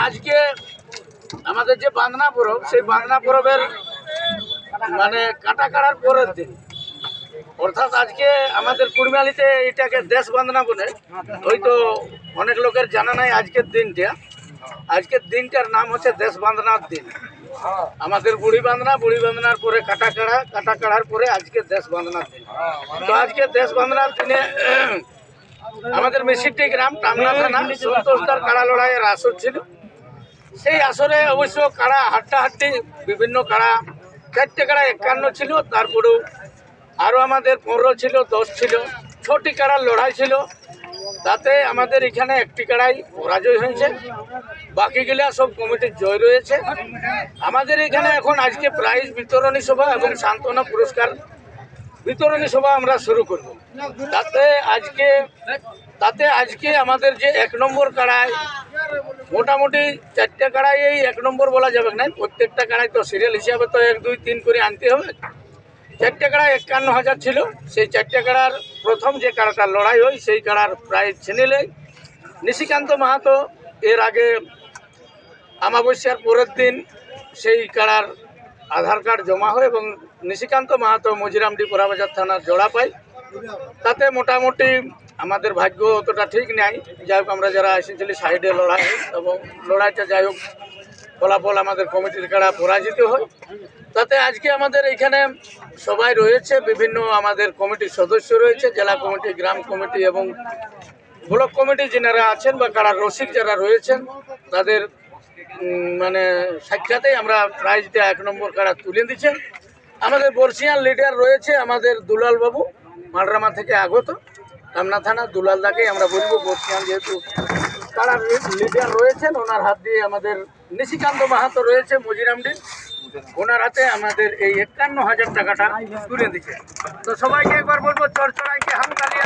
আজকে আমাদের যে বাঁধনা পরব, সেই বাঁধনা পরবের মানে কাটা কাটার পরের দিন, অর্থাৎ আজকে আমাদের কুড়মালিতে এটাকে দেশ বাঁধনা বলে। হয়তো অনেক লোকের জানা নাই আজকের দিনটার নাম হচ্ছে দেশ বাঁধনার দিন। আমাদের বুড়ি বাঁধনার পরে কাটা কাড়ার পরে আজকে দেশ বাঁধনার দিন। তো আজকে দেশ বাঁধনার দিনে আমাদের মেশিনটি গ্রাম টামনা থানা সন্তোষদার কাড়া লড়াইয়ের আসর ছিল। সেই আসরে অবশ্য কাড়া হাড্ডাহাড্ডি বিভিন্ন কাড়া, 4টে কাড়া 51 ছিল, তারপরেও আরও আমাদের 15 ছিল, 10 ছিল, 6টি কাড়ার লড়াই ছিল। তাতে আমাদের এখানে একটি কাড়াই পরাজয় হয়েছে, বাকিগুলা সব কমিটির জয় রয়েছে। আমাদের এখানে এখন আজকে প্রাইজ বিতরণী সভা এবং সান্ত্বনা পুরস্কার বিতরণী সভা আমরা শুরু করব। তাতে আজকে আমাদের যে 1 নম্বর কাড়ায়, মোটামুটি 4টে কাড়াই এই 1 নম্বর বলা যাবে না, প্রত্যেকটা কাড়াই তো সিরিয়াল হিসাবে তো 1, 2, 3 করে আনতে হবে। 4টে কাড়া 51,000 ছিল। সেই 4টে কাড়ার প্রথম যে কাড়াটার লড়াই হয় সেই কাড়ার প্রাইজ ছিনিলে নিশিকান্ত মাহাতো এর আগে অমাবস্যার পরের দিন সেই কাড়ার আধার কার্ড জমা হয় এবং নিশিকান্ত মাহাতো মজিরামডি পোড়াবাজার থানার জোড়া পায়। তাতে মোটামুটি আমাদের ভাগ্য অতটা ঠিক নাই। যাই হোক, আমরা যারা এসেছিলি সাইডে লড়াই এবং লড়াইটা যাই হোক ফলাফল আমাদের কমিটির কাড়া পরাজিত হয়। তাতে আজকে আমাদের এখানে সবাই রয়েছে, বিভিন্ন আমাদের কমিটির সদস্য রয়েছে, জেলা কমিটি, গ্রাম কমিটি এবং ব্লক কমিটি যারা আছেন বা কাড়ার রসিক যারা রয়েছেন, তাদের মানে সাক্ষাতেই আমরা প্রাইজটা 1 নম্বর কাড়া তুলে দিচ্ছেন। আমাদের বর্ষিয়ান লিডার রয়েছে আমাদের দুলাল বাবু, মালরামা থেকে আগত, টামনা থানা। দুলাল দাকেই আমরা বলবো, বর্ষিয়ান যেহেতু কাড়ার লিডার রয়েছেন, ওনার হাত দিয়ে আমাদের নিশিকান্ত মাহাতো রয়েছে মজিরামডি, ওনার হাতে আমাদের এই 51,000 টাকাটা তুলে দিচ্ছে। তো সবাইকে একবার বলবো চড়চড়াইকে হাত তালিয়ে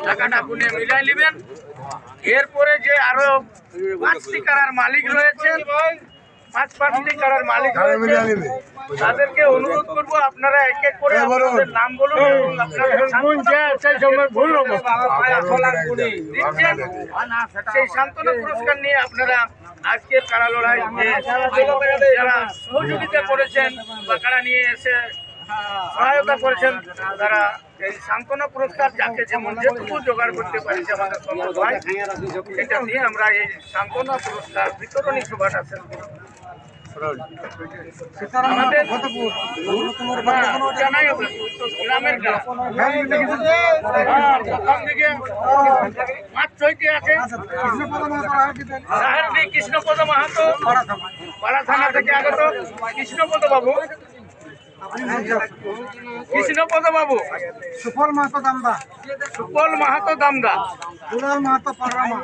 টাকাটা পুনে মিলাই নেবেন। এরপরে যে আরো 5টি কাড়ার মালিক রয়েছেন, 5টি কাড়ার মালিক রয়েছে, তাদেরকে অনুরোধ করবো আপনারা এক এক করে আপনাদের নাম বলুন এবং সেই সান্ত্বনা পুরস্কার নিয়ে আপনারা আজকের কাড়া লড়াই যারা সহযোগিতা করেছেন বা কাড়া নিয়ে এসে সহায়তা করেছেন, তারা এই সান্ত্বনা পুরস্কার যাকে যেমন যেটুকু জোগাড় করতে পারিছে আমাদের সম্ভব হয়, সেটা নিয়ে আমরা এই সান্ত্বনা পুরস্কার বিতরণী সভাটা শেষ করব। আমাদের জানাই হবে গ্রামের প্রথম দিকে 5-6টি আছে। সাহেবটি কৃষ্ণপদ মাহাতো, পাড়া থানা থেকে আগত কৃষ্ণপদ বাবু, সুফল মাহাতো দামদা, দুলাল মাহাতো পাররামা,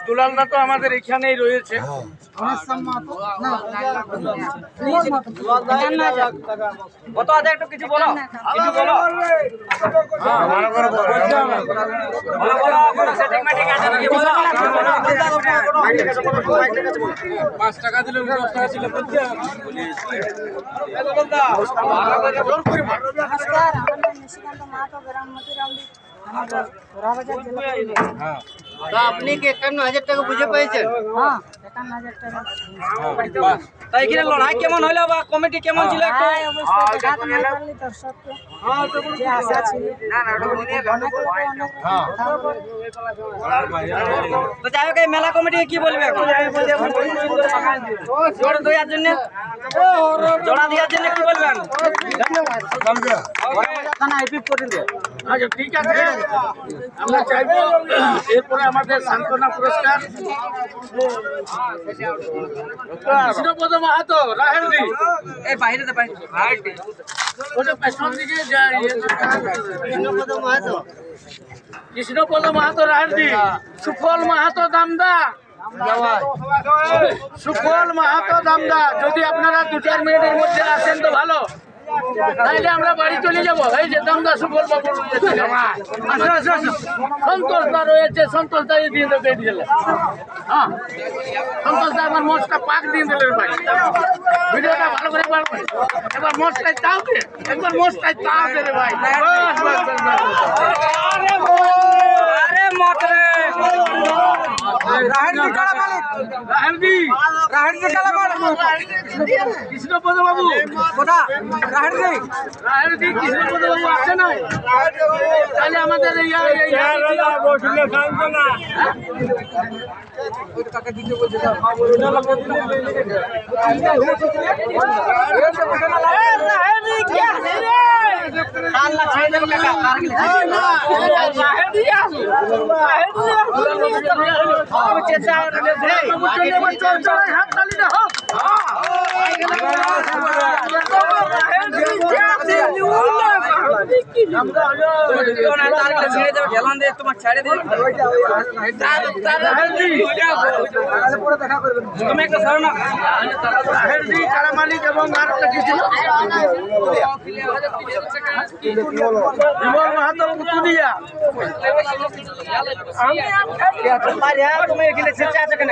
দুলাল দা তো আমাদের এখানেই রয়েছে। কত আছে একটু কিছু বলো, কিছু বলো। 5 টাকা দিলে 10 টাকা ছিল বলছি। নমস্কার, আমার নাম নিশিকান্ত মাহাতো, গ্রাম মতিরামডি, পোড়াবাজার জেলা। আপনি কি 51,000 টাকা বুঝে পেয়েছেন? হ্যাঁ, 51,000 টাকা। তাই এখানে লড়াই কেমন হলো বা কমিটি কেমন ছিল একটু? হ্যাঁ, অবশ্যই দেখাতে না পারলে দর্শককে যে আশা ছিল তো যাই হোক, এই মেলা কমিটি কি বলবে এখন? জোর দেওয়ার জন্য, জোড়া দেওয়ার জন্য কি বলবেন? আচ্ছা, ঠিক আছে, আমরা চাইবো এরপরে আমাদের সান্ত্বনা পুরস্কার কৃষ্ণপদ মাহাতো রাহেরদি, এই বাইরে তো বাইরে ওটা পেছন দিকে যায়। কৃষ্ণপদ মাহাতো রাহেরদি, সুফল মাহাতো দামদা, সুফল মাহাতো দামদা। যদি আপনারা 2-4 মিনিটের মধ্যে আসেন তো ভালো, তাইলে আমরা বাড়ি চলে যাবো। এই যে দামদা সুফল বাবু সন্তোষ দা রয়েছে, সন্তোষ দা দিয়ে দেবে দিলে। হ্যাঁ, সন্তোষ দা আমার মোষটা পাক দিয়ে দিলেন ভাই। ভিডিওটা ভালো করে পারবে, এবার মোষটাই তাও দে, একবার মোষটাই তাও দে রে ভাই। আরে রাহেরদি কাড়া মালিক রাহেরদি রাহেরদি কাড়া মালিক কৃষ্ণপদ বাবু কোথা রাহেরদি রাহেরদি কৃষ্ণপদ বাবু আছে না তাহলে আমাদের কাকে দিতে বলছে তোমার ছেড়ে দিয়ে তুমি একটা ধরো না রাহেরদি কারা মালিক এবং আর একটা কি ছিল বিমল মাহাতো পুতুলিয়া তুমি এখানে চেঁচে আছো কেন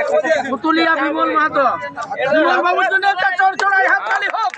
পুতুলিয়া বিমল মাহাতো বিমল বাবুর জন্য একটা চড়চড়াই হাততালি হোক